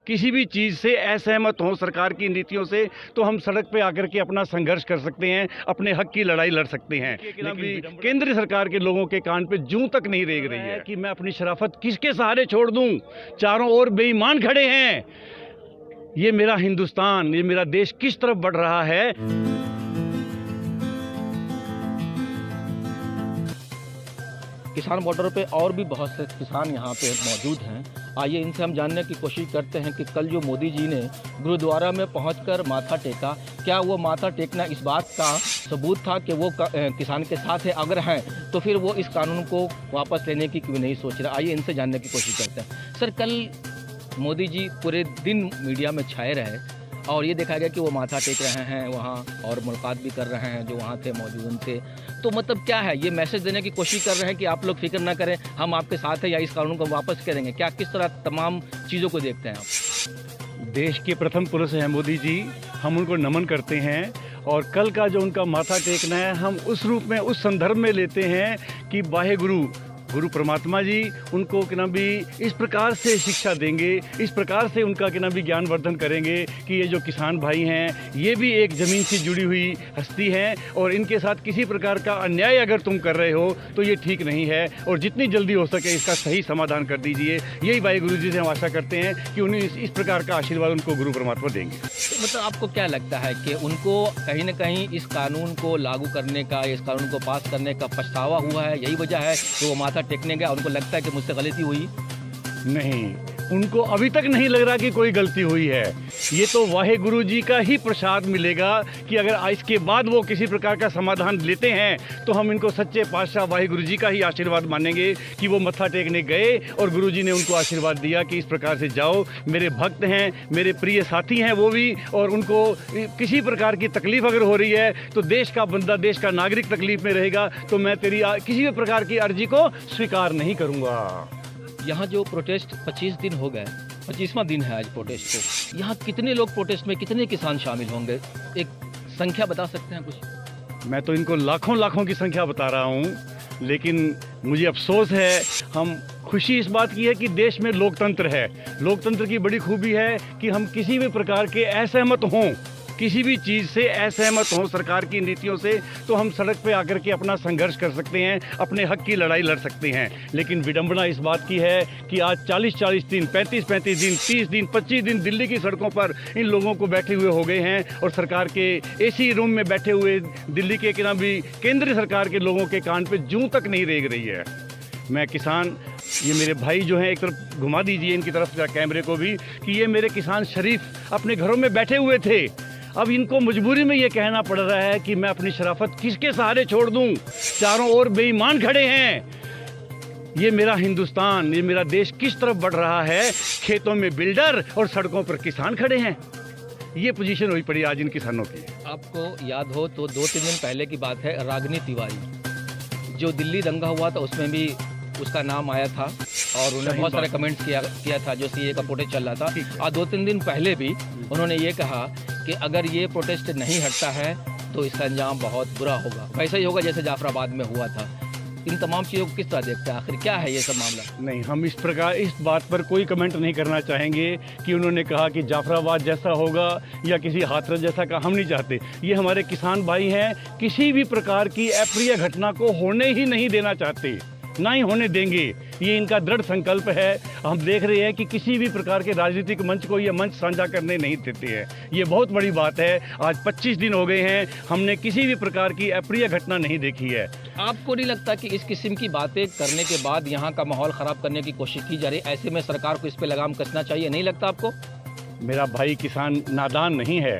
किसी भी चीज़ से असहमत हों सरकार की नीतियों से, तो हम सड़क पे आकर के अपना संघर्ष कर सकते हैं, अपने हक की लड़ाई लड़ सकते हैं। लेकिन केंद्र सरकार के लोगों के कान पे जूं तक नहीं रेंग रही है कि मैं अपनी शराफत किसके सहारे छोड़ दूं, चारों ओर बेईमान खड़े हैं। ये मेरा हिंदुस्तान, ये मेरा देश किस तरफ बढ़ रहा है। किसान बॉर्डर पे और भी बहुत से किसान यहाँ पे मौजूद हैं। आइए इनसे हम जानने की कोशिश करते हैं कि कल जो मोदी जी ने गुरुद्वारा में पहुंचकर माथा टेका, क्या वो माथा टेकना इस बात का सबूत था कि वो किसान के साथ है? अगर हैं तो फिर वो इस कानून को वापस लेने की क्यों नहीं सोच रहे? आइए इनसे जानने की कोशिश करते हैं। सर, कल मोदी जी पूरे दिन मीडिया में छाए रहे और ये देखा गया कि वो माथा टेक रहे हैं वहाँ और मुलाकात भी कर रहे हैं जो वहाँ थे मौजूद उनसे। तो मतलब क्या है, ये मैसेज देने की कोशिश कर रहे हैं कि आप लोग फिक्र ना करें, हम आपके साथ हैं, या इस कानून को वापस करेंगे? क्या किस तरह तमाम चीज़ों को देखते हैं आप? देश के प्रथम पुरुष हैं मोदी जी, हम उनको नमन करते हैं। और कल का जो उनका माथा टेकना है, हम उस रूप में, उस संदर्भ में लेते हैं कि वाहे गुरु परमात्मा जी उनको कि ना भी इस प्रकार से शिक्षा देंगे, इस प्रकार से उनका कि ना भी ज्ञानवर्धन करेंगे कि ये जो किसान भाई हैं ये भी एक ज़मीन से जुड़ी हुई हस्ती हैं और इनके साथ किसी प्रकार का अन्याय अगर तुम कर रहे हो तो ये ठीक नहीं है और जितनी जल्दी हो सके इसका सही समाधान कर दीजिए। यही भाई गुरु जी से हम आशा करते हैं कि उन्हें इस प्रकार का आशीर्वाद उनको गुरु परमात्मा देंगे। तो मतलब आपको क्या लगता है कि उनको कहीं ना कहीं इस कानून को लागू करने का, इस कानून को पास करने का पछतावा हुआ है? यही वजह है कि वो माथा टेकने गया, उनको लगता है कि मुझसे गलती हुई? नहीं, उनको अभी तक नहीं लग रहा कि कोई गलती हुई है। ये तो वाहे गुरु जी का ही प्रसाद मिलेगा कि अगर इसके बाद वो किसी प्रकार का समाधान लेते हैं तो हम इनको सच्चे पातशाह वाहे गुरु जी का ही आशीर्वाद मानेंगे कि वो मत्था टेकने गए और गुरु जी ने उनको आशीर्वाद दिया कि इस प्रकार से जाओ, मेरे भक्त हैं, मेरे प्रिय साथी हैं वो भी, और उनको किसी प्रकार की तकलीफ अगर हो रही है तो देश का बंदा, देश का नागरिक तकलीफ में रहेगा तो मैं तेरी किसी भी प्रकार की अर्जी को स्वीकार नहीं करूँगा। यहाँ जो प्रोटेस्ट 25 दिन हो गए, 25वां दिन है आज प्रोटेस्ट को, यहाँ कितने लोग प्रोटेस्ट में, कितने किसान शामिल होंगे? एक संख्या बता सकते हैं कुछ? मैं तो इनको लाखों की संख्या बता रहा हूँ, लेकिन मुझे अफसोस है, हम खुशी इस बात की है कि देश में लोकतंत्र है। लोकतंत्र की बड़ी खूबी है कि हम किसी भी प्रकार के असहमत हों, किसी भी चीज़ से असहमत हों सरकार की नीतियों से, तो हम सड़क पे आकर के अपना संघर्ष कर सकते हैं, अपने हक की लड़ाई लड़ सकते हैं। लेकिन विडंबना इस बात की है कि आज 40-40 दिन, 35-35 दिन, 30 दिन, 25 दिन दिल्ली की सड़कों पर इन लोगों को बैठे हुए हो गए हैं और सरकार के एसी रूम में बैठे हुए दिल्ली के ना भी केंद्र सरकार के लोगों के कान पे जूं तक नहीं रेंग रही है। मैं किसान, ये मेरे भाई जो हैं, एक तरफ घुमा दीजिए इनकी तरफ कैमरे को भी, कि ये मेरे किसान शरीफ अपने घरों में बैठे हुए थे। अब इनको मजबूरी में ये कहना पड़ रहा है कि मैं अपनी शराफत किसके सहारे छोड़ दूं, चारों ओर बेईमान खड़े हैं। ये मेरा हिंदुस्तान, ये मेरा देश किस तरफ बढ़ रहा है। खेतों में बिल्डर और सड़कों पर किसान खड़े हैं। ये पोजीशन हुई पड़ी आज इन किसानों की। आपको याद हो तो 2-3 दिन पहले की बात है, रागिनी तिवारी, जो दिल्ली दंगा हुआ था उसमें भी उसका नाम आया था और उन्होंने बहुत सारे कमेंट्स किया था जो सीए का प्रोटेस्ट चल रहा था। और 2-3 दिन पहले भी उन्होंने ये कहा कि अगर ये प्रोटेस्ट नहीं हटता है तो इसका अंजाम बहुत बुरा होगा, वैसा ही होगा जैसे जाफराबाद में हुआ था। इन तमाम चीज़ों को किस तरह देखते हैं? आखिर क्या है ये सब मामला? नहीं, हम इस बात पर कोई कमेंट नहीं करना चाहेंगे कि उन्होंने कहा कि जाफराबाद जैसा होगा या किसी हाथरस जैसा का, हम नहीं चाहते। ये हमारे किसान भाई हैं, किसी भी प्रकार की अप्रिय घटना को होने ही नहीं देना चाहते, ना ही होने देंगे। ये इनका दृढ़ संकल्प है। हम देख रहे हैं कि किसी भी प्रकार के राजनीतिक मंच को ये मंच साझा करने नहीं देते हैं। ये बहुत बड़ी बात है। आज 25 दिन हो गए हैं, हमने किसी भी प्रकार की अप्रिय घटना नहीं देखी है। आपको नहीं लगता कि इस किस्म की बातें करने के बाद यहाँ का माहौल ख़राब करने की कोशिश की जा रही है? ऐसे में सरकार को इस पर लगाम कसना चाहिए, नहीं लगता आपको? मेरा भाई किसान नादान नहीं है,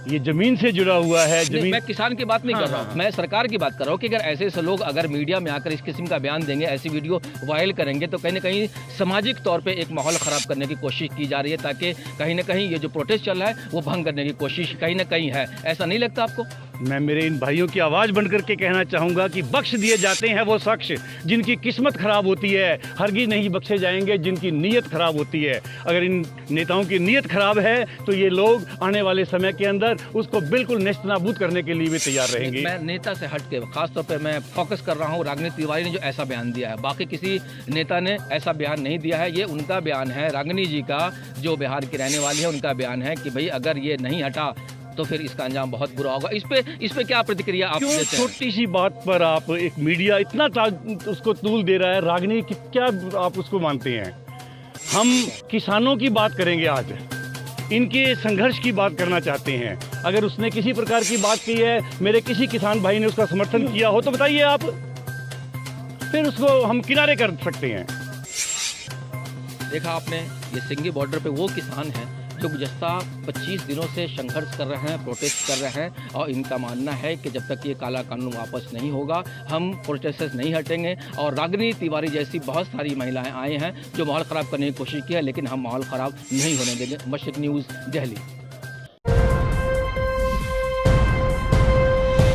ये जमीन से जुड़ा हुआ है। जमीन, मैं किसान की बात नहीं कर रहा हूँ, मैं सरकार की बात कर रहा हूँ कि अगर ऐसे लोग अगर मीडिया में आकर इस किस्म का बयान देंगे, ऐसी वीडियो वायरल करेंगे तो कहीं ना कहीं सामाजिक तौर पे एक माहौल ख़राब करने की कोशिश की जा रही है, ताकि कहीं ना कहीं ये जो प्रोटेस्ट चल रहा है वो भंग करने की कोशिश कहीं ना कहीं है। ऐसा नहीं लगता आपको? मैं मेरे इन भाइयों की आवाज़ बनकर के कहना चाहूँगा कि बख्श दिए जाते हैं वो शख्स जिनकी किस्मत ख़राब होती है, हरगिज़ नहीं बख्शे जाएंगे जिनकी नीयत ख़राब होती है। अगर इन नेताओं की नीयत ख़राब है तो ये लोग आने वाले समय के अंदर उसको बिल्कुल नेस्तनाबूद करने के लिए भी तैयार रहेंगे। मैं नेता से हट के खासतौर पर मैं फोकस कर रहा हूँ रागिनी तिवारी ने जो ऐसा बयान दिया है, बाकी किसी नेता ने ऐसा बयान नहीं दिया है। ये उनका बयान है, रागिनी जी का, जो बिहार की रहने वाली है, उनका बयान है कि भाई अगर ये नहीं हटा तो फिर इसका अंजाम बहुत बुरा होगा। इस पे क्या प्रतिक्रिया आप देते हैं? छोटी सी बात पर आप एक मीडिया इतना उसको तूल दे रहा है, रागिनी की क्या आप उसको मानते हैं? हम किसानों की बात करेंगे आज, इनके संघर्ष की बात करना चाहते हैं। अगर उसने किसी प्रकार की बात की है, मेरे किसी किसान भाई ने उसका समर्थन किया हो तो बताइए आप, फिर उसको हम किनारे कर सकते हैं। देखा आपने, ये सिंगी बॉर्डर पे वो किसान हैं जो गुज़श्ता 25 दिनों से संघर्ष कर रहे हैं, प्रोटेस्ट कर रहे हैं, और इनका मानना है कि जब तक ये काला कानून वापस नहीं होगा हम प्रोटेस्ट नहीं हटेंगे। और रागिनी तिवारी जैसी बहुत सारी महिलाएं आए हैं जो माहौल ख़राब करने की कोशिश की है, लेकिन हम माहौल ख़राब नहीं होने देंगे। मशरिक़ न्यूज़, दिल्ली।